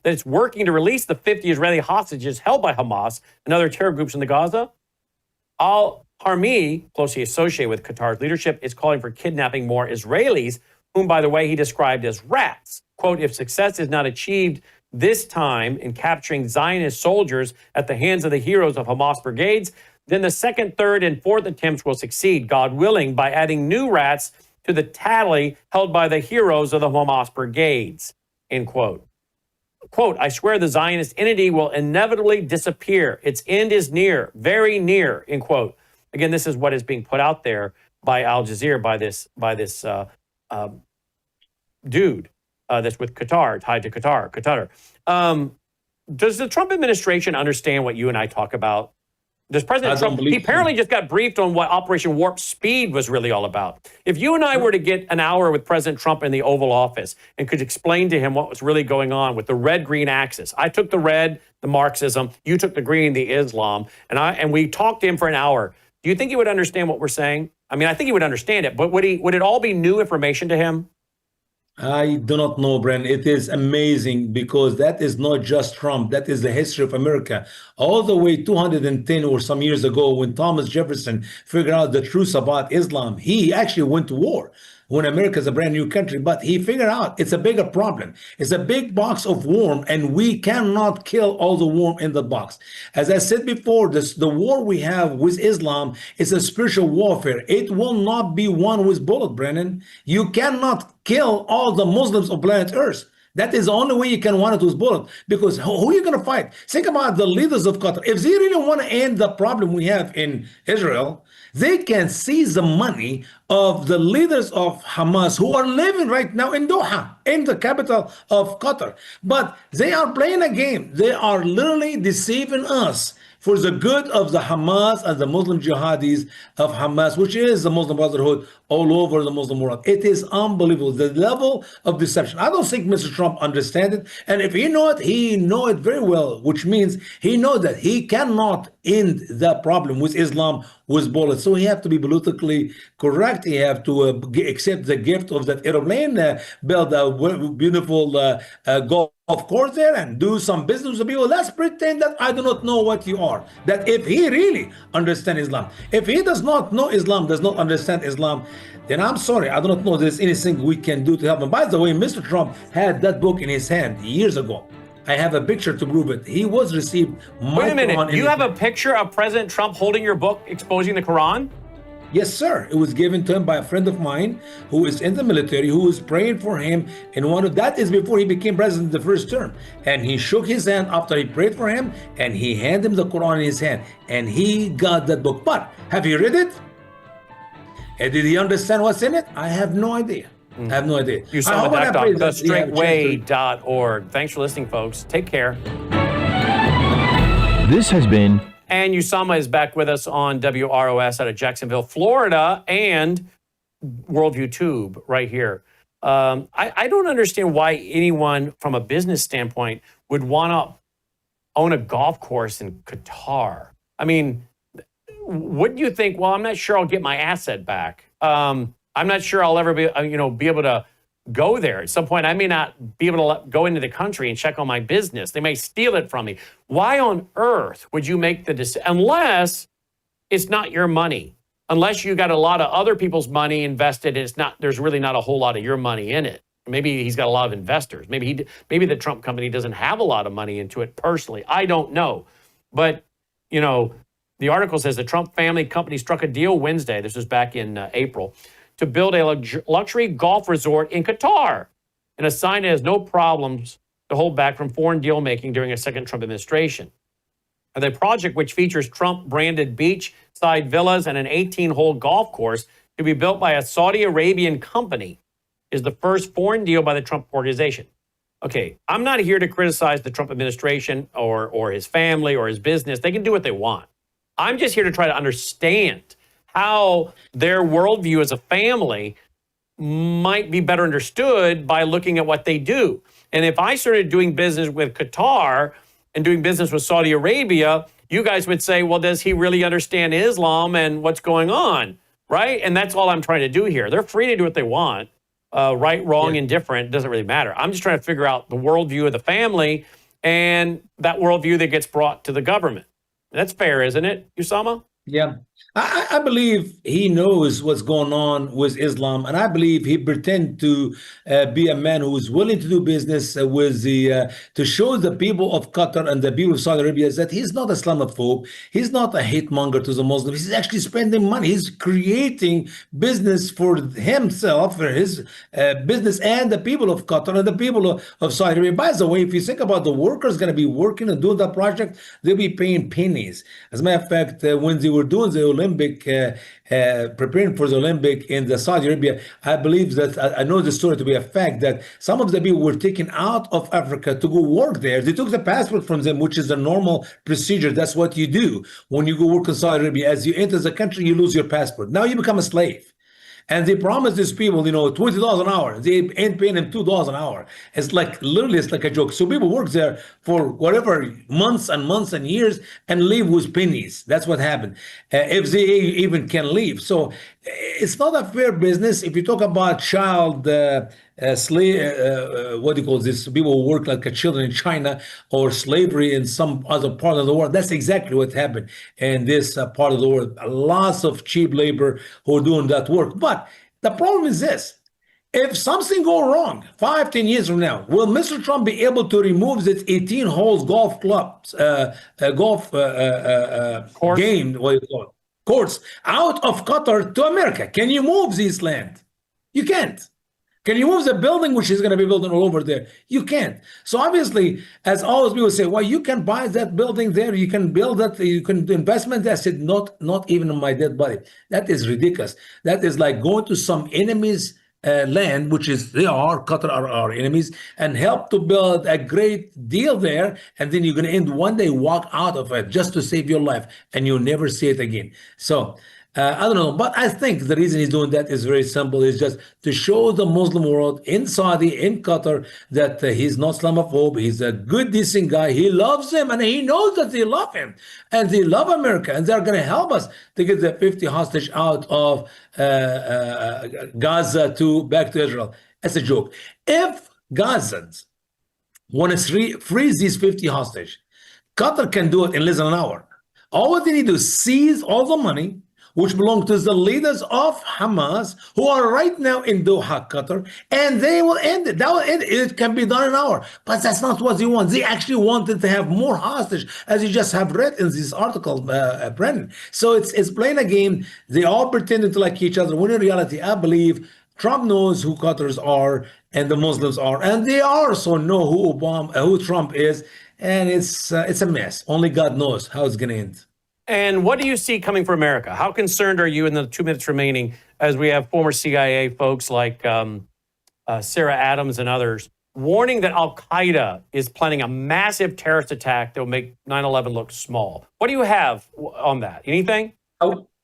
that it's working to release the 50 Israeli hostages held by Hamas and other terror groups in the Gaza. Al-Harmi, closely associated with Qatar's leadership, is calling for kidnapping more Israelis, whom, by the way, he described as rats. Quote, if success is not achieved this time in capturing Zionist soldiers at the hands of the heroes of Hamas brigades, then the second, third, and fourth attempts will succeed, God willing, by adding new rats to the tally held by the heroes of the Hamas brigades, end quote. Quote, I swear the Zionist entity will inevitably disappear. Its end is near, very near, end quote. Again, this is what is being put out there by Al Jazeera, by this dude that's with Qatar, tied to Qatar. Does the Trump administration understand what you and I talk about? Does President Trump, he apparently just got briefed on what Operation Warp Speed was really all about. If you and I were to get an hour with President Trump in the Oval Office and could explain to him what was really going on with the red-green axis. I took the red, the Marxism, you took the green, the Islam, and we talked to him for an hour. Do you think he would understand what we're saying? I mean, I think he would understand it, but would it all be new information to him? I do not know, Bren. It is amazing because that is not just Trump. That is the history of America. All the way 210 or some years ago, when Thomas Jefferson figured out the truth about Islam, he actually went to war when America is a brand new country, but he figured out it's a bigger problem. It's a big box of worm, and we cannot kill all the worm in the box. As I said before, the war we have with Islam is a spiritual warfare. It will not be won with bullet, Brennan. You cannot kill all the Muslims of planet Earth. That is the only way you can win it with bullet, because who are you going to fight? Think about the leaders of Qatar. If they really want to end the problem we have in Israel, they can seize the money of the leaders of Hamas who are living right now in Doha, in the capital of Qatar. But they are playing a game. They are literally deceiving us for the good of the Hamas and the Muslim jihadis of Hamas, which is the Muslim Brotherhood all over the Muslim world. It is unbelievable, the level of deception. I don't think Mr. Trump understands it. And if he knows it, he knows it very well, which means he knows that he cannot end the problem with Islam with bullets. So he have to be politically correct. He have to accept the gift of that airplane, build a beautiful golf course there and do some business with people. Let's pretend that I do not know what you are. That if he really understands Islam, if he does not know Islam, does not understand Islam, then I'm sorry, I do not know there's anything we can do to help him. By the way, Mr. Trump had that book in his hand years ago. I have a picture to prove it. He was received. Wait a minute, you have a picture of President Trump holding your book exposing the Quran? Yes, sir. It was given to him by a friend of mine who is in the military, who was praying for him. And that is before he became president the first term. And he shook his hand after he prayed for him, and he handed him the Quran in his hand. And he got that book. But have you read it? And did he understand what's in it? I have no idea. I have no idea. Usama.com, thestraightway.org. Thanks for listening, folks. Take care. This has been... And Usama is back with us on WROS out of Jacksonville, Florida, and Worldview Tube right here. I don't understand why anyone from a business standpoint would want to own a golf course in Qatar. I mean, wouldn't you think, well, I'm not sure I'll get my asset back. I'm not sure I'll ever be able to go there. At some point, I may not be able to go into the country and check on my business. They may steal it from me. Why on earth would you make the decision? Unless it's not your money. Unless you got a lot of other people's money invested, and there's really not a whole lot of your money in it. Maybe he's got a lot of investors. Maybe the Trump company doesn't have a lot of money into it personally. I don't know. But, the article says the Trump family company struck a deal Wednesday. This was back in April, to build a luxury golf resort in Qatar, and a sign that has no problems to hold back from foreign deal making during a second Trump administration. The project, which features Trump-branded beachside villas and an 18-hole golf course to be built by a Saudi Arabian company, is the first foreign deal by the Trump organization. Okay, I'm not here to criticize the Trump administration or his family or his business. They can do what they want. I'm just here to try to understand how their worldview as a family might be better understood by looking at what they do. And if I started doing business with Qatar and doing business with Saudi Arabia, you guys would say, well, does he really understand Islam and what's going on, right? And that's all I'm trying to do here. They're free to do what they want. right, wrong, indifferent, it doesn't really matter. I'm just trying to figure out the worldview of the family and that worldview that gets brought to the government. That's fair, isn't it, Usama? Yeah. I believe he knows what's going on with Islam, and I believe he pretend to be a man who is willing to do business with to show the people of Qatar and the people of Saudi Arabia that he's not Islamophobe, he's not a hate monger to the Muslims, he's actually spending money, he's creating business for himself, for his business and the people of Qatar and the people of Saudi Arabia. By the way, if you think about the workers going to be working and doing that project, they'll be paying pennies. As a matter of fact, when they were doing the Olympic, preparing for the Olympic in the Saudi Arabia, I believe that, I know the story to be a fact, that some of the people were taken out of Africa to go work there. They took the passport from them, which is a normal procedure. That's what you do when you go work in Saudi Arabia. As you enter the country, you lose your passport. Now you become a slave. And they promise these people, $20 an hour. They ain't paying them $2 an hour. It's like, literally, it's like a joke. So people work there for whatever, months and months and years, and leave with pennies. That's what happened, if they even can leave. So it's not a fair business. If you talk about child slave, what do you call this? People who work like children in China, or slavery in some other part of the world. That's exactly what happened in this part of the world. Lots of cheap labor who are doing that work. But the problem is this. If something go wrong 5-10 years from now, will Mr. Trump be able to remove this 18 holes golf clubs, game, what do you call it, courts, out of Qatar to America? Can you move this land? You can't. Can you move the building which is going to be built all over there? You can't. So obviously, as always, people say, well, you can buy that building there, you can build that, you can do investment there. I said, not even on my dead body. That is ridiculous. That is like going to some enemy's land, which is, Qatar are our enemies, and help to build a great deal there, and then you're going to end one day, walk out of it just to save your life, and you'll never see it again. So I don't know, but I think the reason he's doing that is very simple. It's just to show the Muslim world in Saudi, in Qatar, that he's not Islamophobe. He's a good, decent guy. He loves them, and he knows that they love him, and they love America, and they're going to help us to get the 50 hostage out of Gaza back to Israel. That's a joke. If Gazans want to freeze these 50 hostage, Qatar can do it in less than an hour. All they need to do is seize all the money which belong to the leaders of Hamas, who are right now in Doha, Qatar, and they will end it. That will end it. It can be done in an hour. But that's not what they want. They actually wanted to have more hostage, as you just have read in this article, Brennan. So it's playing a game. They all pretending to like each other, when in reality, I believe Trump knows who Qatars are and the Muslims are, and they also know who Trump is, and it's a mess. Only God knows how it's going to end. And what do you see coming for America? How concerned are you in the 2 minutes remaining, as we have former CIA folks like Sarah Adams and others warning that Al-Qaeda is planning a massive terrorist attack that will make 9/11 look small? What do you have on that? Anything?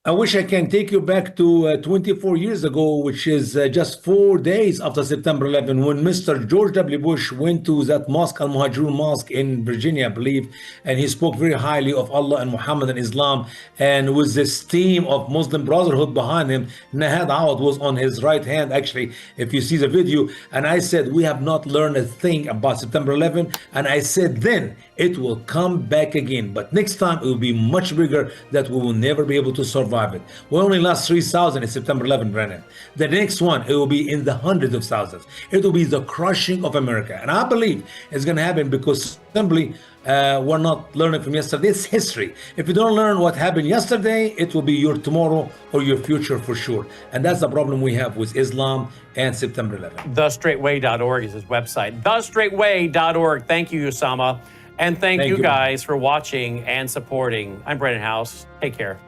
I wish I can take you back to 24 years ago, which is just 4 days after September 11, when Mr. George W. Bush went to that mosque, Al-Muhajirun Mosque in Virginia, I believe, and he spoke very highly of Allah and Muhammad and Islam, and with this team of Muslim Brotherhood behind him. Nahad Awad was on his right hand, actually, if you see the video, and I said, we have not learned a thing about September 11, and I said then, it will come back again, but next time it will be much bigger, that we will never be able to survive it. We only lost 3,000 in September 11, Brennan. The next one, it will be in the hundreds of thousands. It will be the crushing of America. And I believe it's going to happen because simply we're not learning from yesterday. It's history. If you don't learn what happened yesterday, it will be your tomorrow or your future for sure. And that's the problem we have with Islam and September 11. TheStraightWay.org is his website. TheStraightWay.org. Thank you, Usama. And thank you guys for watching and supporting. I'm Brennan House. Take care.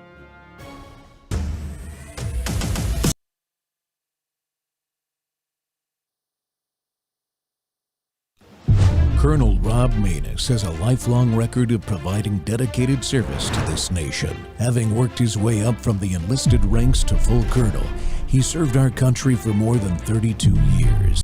Colonel Rob Maness has a lifelong record of providing dedicated service to this nation. Having worked his way up from the enlisted ranks to full colonel, he served our country for more than 32 years.